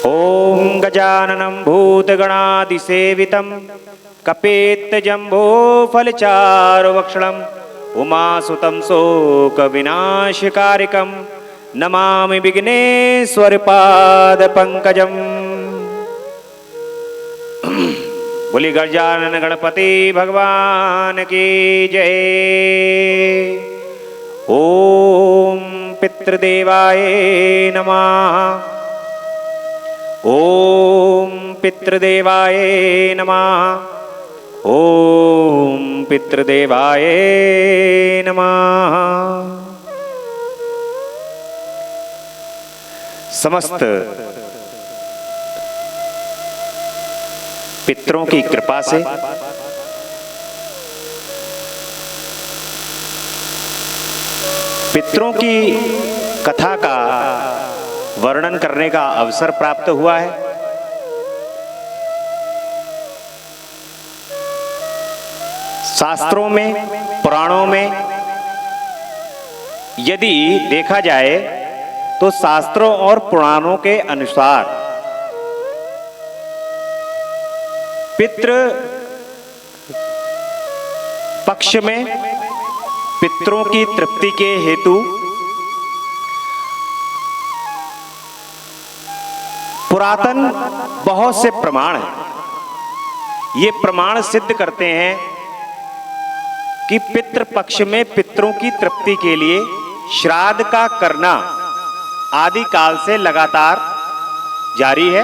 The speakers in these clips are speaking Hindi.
ओम गजाननं भूतगणादिसेवितं कपित्तजम्बोफलचारुभक्षणम् उमासुतं शोकविनाशकारिकं नमामि विघ्नेश्वरपादपङ्कजम्। बोली गजानन गणपति भगवान की जय। ओम पितृदेवाय नमः। ओम पितृदेवाय नमः। ओम पितृदेवाय नमः। समस्त पितरों की कृपा से पितरों की कथा का वर्णन करने का अवसर प्राप्त हुआ है। शास्त्रों में, पुराणों में यदि देखा जाए तो शास्त्रों और पुराणों के अनुसार पितृ पक्ष में पितरों की तृप्ति के हेतु पुरातन बहुत से प्रमाण हैं। ये प्रमाण सिद्ध करते हैं कि पितृ पक्ष में पितरों की तृप्ति के लिए श्राद्ध का करना आदि काल से लगातार जारी है।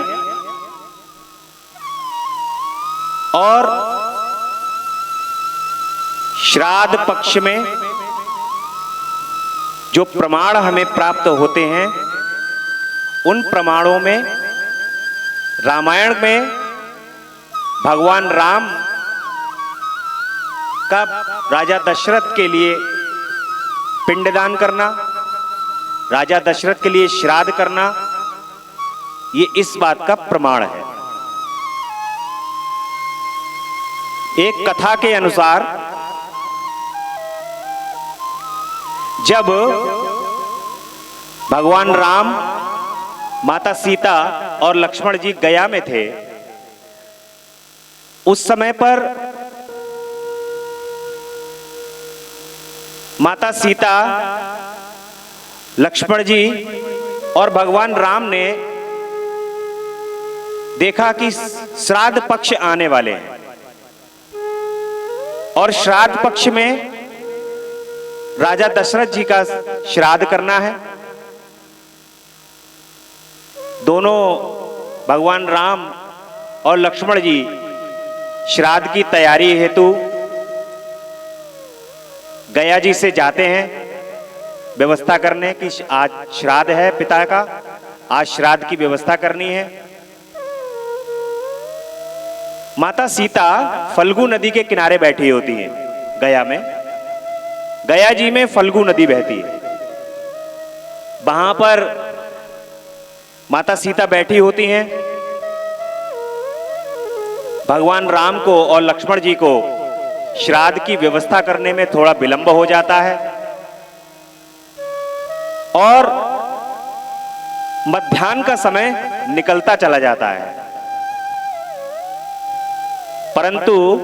और श्राद्ध पक्ष में जो प्रमाण हमें प्राप्त होते हैं उन प्रमाणों में रामायण में भगवान राम का राजा दशरथ के लिए पिंडदान करना, राजा दशरथ के लिए श्राद्ध करना, ये इस बात का प्रमाण है। एक कथा के अनुसार जब भगवान राम, माता सीता और लक्ष्मण जी गया में थे, उस समय पर माता सीता, लक्ष्मण जी और भगवान राम ने देखा कि श्राद्ध पक्ष आने वाले हैं और श्राद्ध पक्ष में राजा दशरथ जी का श्राद्ध करना है। दोनों भगवान राम और लक्ष्मण जी श्राद्ध की तैयारी हेतु गया जी से जाते हैं व्यवस्था करने की। आज श्राद्ध है पिता का, आज श्राद्ध की व्यवस्था करनी है। माता सीता फल्गु नदी के किनारे बैठी होती हैं गया में। गया जी में फल्गु नदी बहती है। वहां पर माता सीता बैठी होती हैं। भगवान राम को और लक्ष्मण जी को श्राद्ध की व्यवस्था करने में थोड़ा विलंब हो जाता है और मध्याह्न का समय निकलता चला जाता है। परंतु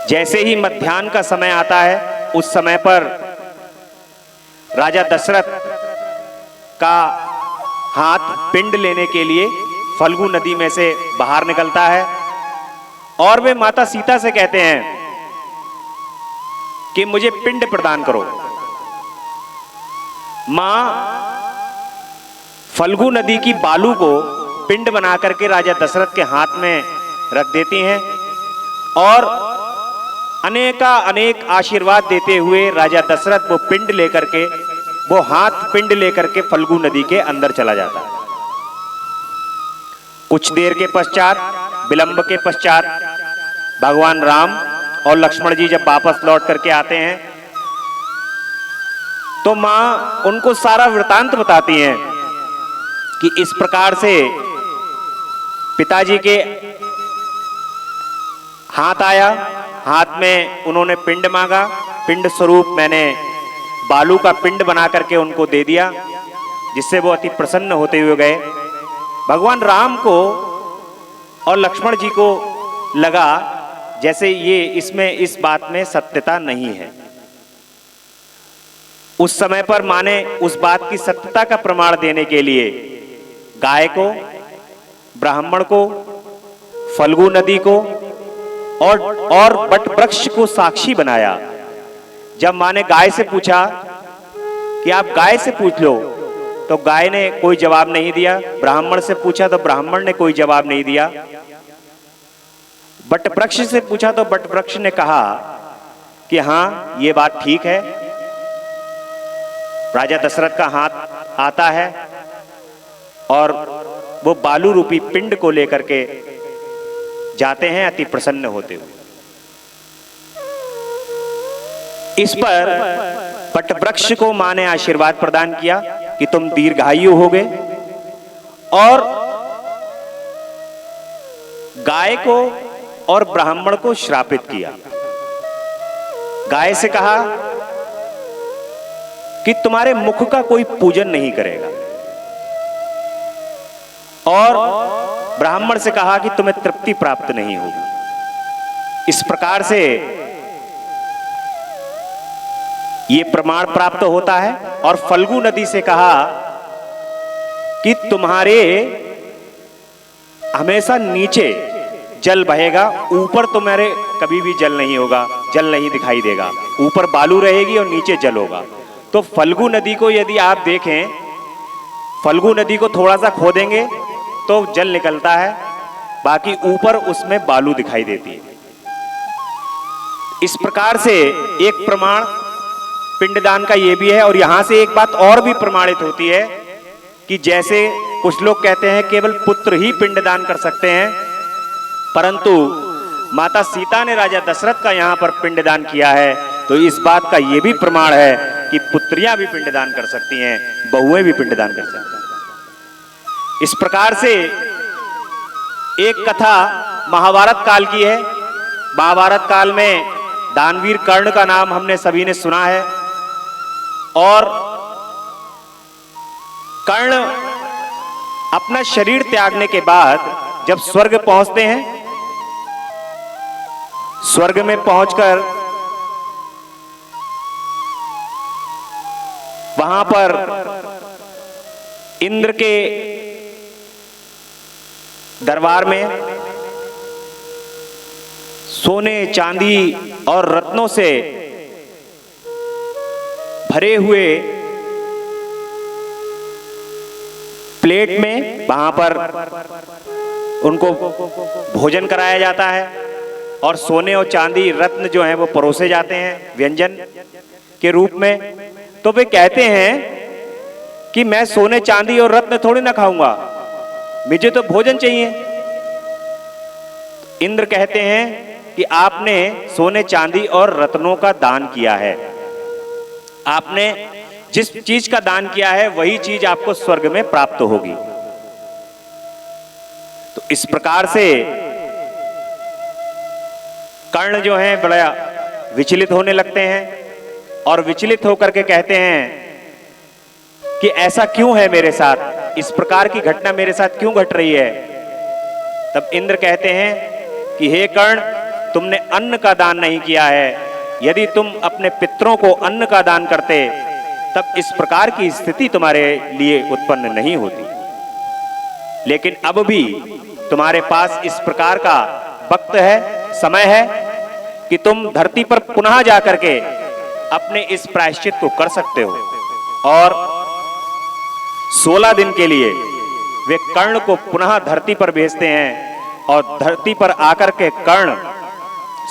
जैसे ही मध्याह्न का समय आता है उस समय पर राजा दशरथ का हाथ पिंड लेने के लिए फल्गु नदी में से बाहर निकलता है और वे माता सीता से कहते हैं कि मुझे पिंड प्रदान करो। मां फल्गु नदी की बालू को पिंड बना करके राजा दशरथ के हाथ में रख देती हैं और अनेक आशीर्वाद देते हुए राजा दशरथ वो पिंड लेकर के, वो हाथ पिंड लेकर के फल्गु नदी के अंदर चला जाता है। कुछ देर के पश्चात, विलंब के पश्चात भगवान राम और लक्ष्मण जी जब वापस लौट करके आते हैं तो मां उनको सारा वृतांत बताती हैं कि इस प्रकार से पिताजी के हाथ आया, हाथ में उन्होंने पिंड मांगा, पिंड स्वरूप मैंने बालू का पिंड बना करके उनको दे दिया, जिससे वो अति प्रसन्न होते हुए गए। भगवान राम को और लक्ष्मण जी को लगा जैसे ये इसमें इस बात में सत्यता नहीं है। उस समय पर मां ने उस बात की सत्यता का प्रमाण देने के लिए गाय को, ब्राह्मण को, फल्गु नदी को और बट वृक्ष को साक्षी बनाया। जब मां ने गाय से पूछा कि आप गाय से पूछ लो, तो गाय ने कोई जवाब नहीं दिया। ब्राह्मण से पूछा तो ब्राह्मण ने कोई जवाब नहीं दिया। बट वृक्ष से पूछा तो बट वृक्ष ने कहा कि हाँ, ये बात ठीक है। राजा दशरथ का हाथ आता है और वो बालू रूपी पिंड को लेकर के जाते हैं अति प्रसन्न होते हुए। इस पर बट वृक्ष को मां ने आशीर्वाद प्रदान किया कि तुम दीर्घायु होगे, और गाय को और ब्राह्मण को श्रापित किया। गाय से कहा कि तुम्हारे मुख का कोई पूजन नहीं करेगा, और ब्राह्मण से कहा कि तुम्हें तृप्ति प्राप्त नहीं होगी। इस प्रकार से ये प्रमाण प्राप्त होता है। और फल्गु नदी से कहा कि तुम्हारे हमेशा नीचे जल बहेगा, ऊपर तुम्हारे कभी भी जल नहीं होगा, जल नहीं दिखाई देगा। ऊपर बालू रहेगी और नीचे जल होगा। तो फल्गु नदी को यदि आप देखें, फल्गु नदी को थोड़ा सा खोदेंगे तो जल निकलता है, बाकी ऊपर उसमें बालू दिखाई देती है। इस प्रकार से एक प्रमाण पिंडदान का ये भी है। और यहां से एक बात और भी प्रमाणित होती है कि जैसे कुछ लोग कहते हैं केवल पुत्र ही पिंडदान कर सकते हैं, परंतु माता सीता ने राजा दशरथ का यहां पर पिंडदान किया है, तो इस बात का यह भी प्रमाण है कि पुत्रियां भी पिंडदान कर सकती हैं, बहुएं भी पिंडदान कर सकती हैं। इस प्रकार से एक कथा महाभारत काल की है। महाभारत काल में दानवीर कर्ण का नाम हमने सभी ने सुना है। और कर्ण अपना शरीर त्यागने के बाद जब स्वर्ग पहुंचते हैं, स्वर्ग में पहुंचकर वहां पर इंद्र के दरबार में सोने, चांदी और रत्नों से भरे हुए प्लेट में वहां पर उनको भोजन कराया जाता है, और सोने और चांदी रत्न जो हैं वो परोसे जाते हैं व्यंजन के रूप में। तो वे कहते हैं कि मैं सोने, चांदी और रत्न थोड़ी ना खाऊंगा, मुझे तो भोजन चाहिए। इंद्र कहते हैं कि आपने सोने, चांदी और रत्नों का दान किया है। आपने जिस चीज का दान किया है वही चीज आपको स्वर्ग में प्राप्त होगी। तो इस प्रकार से कर्ण जो है बड़ा विचलित होने लगते हैं, और विचलित होकर के कहते हैं कि ऐसा क्यों है मेरे साथ, इस प्रकार की घटना मेरे साथ क्यों घट रही है। तब इंद्र कहते हैं कि हे कर्ण, तुमने अन्न का दान नहीं किया है। यदि तुम अपने पितरों को अन्न का दान करते तब इस प्रकार की स्थिति तुम्हारे लिए उत्पन्न नहीं होती। लेकिन अब भी तुम्हारे पास इस प्रकार का वक्त है, समय है कि तुम धरती पर पुनः जाकर के अपने इस प्रायश्चित को कर सकते हो। और 16 दिन के लिए वे कर्ण को पुनः धरती पर भेजते हैं, और धरती पर आकर के कर्ण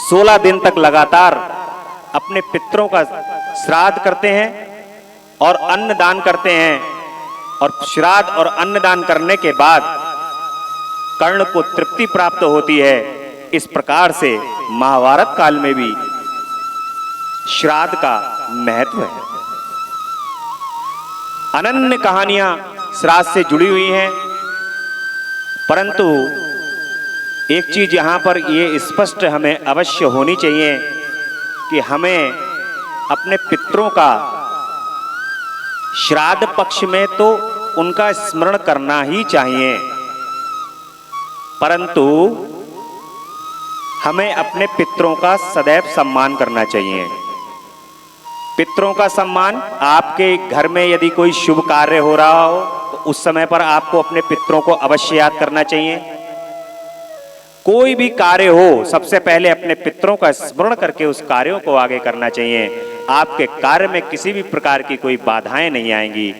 16 दिन तक लगातार अपने पितरों का श्राद्ध करते हैं और अन्न दान करते हैं। और श्राद्ध और अन्न दान करने के बाद कर्ण को तृप्ति प्राप्त होती है। इस प्रकार से महाभारत काल में भी श्राद्ध का महत्व है। अनन्य कहानियां श्राद्ध से जुड़ी हुई हैं, परंतु एक चीज यहां पर यह स्पष्ट हमें अवश्य होनी चाहिए कि हमें अपने पितरों का श्राद्ध पक्ष में तो उनका स्मरण करना ही चाहिए। परंतु हमें अपने पितरों का सदैव सम्मान करना चाहिए। पितरों का सम्मान, आपके घर में यदि कोई शुभ कार्य हो रहा हो तो उस समय पर आपको अपने पितरों को अवश्य याद करना चाहिए। कोई भी कार्य हो, सबसे पहले अपने पितरों का स्मरण करके उस कार्यों को आगे करना चाहिए। आपके कार्य में किसी भी प्रकार की कोई बाधाएं नहीं आएंगी।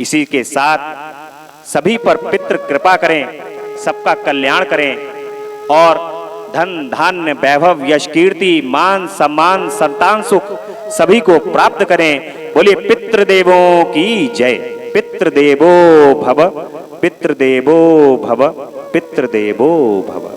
इसी के साथ सभी पर पितृ कृपा करें, सबका कल्याण करें और धन धान्य वैभव यश कीर्ति मान सम्मान संतान सुख सभी को प्राप्त करें। बोलिए पितृदेवों की जय। पितृदेवो भव, पितृदेवो भव, पितृदेवो भव।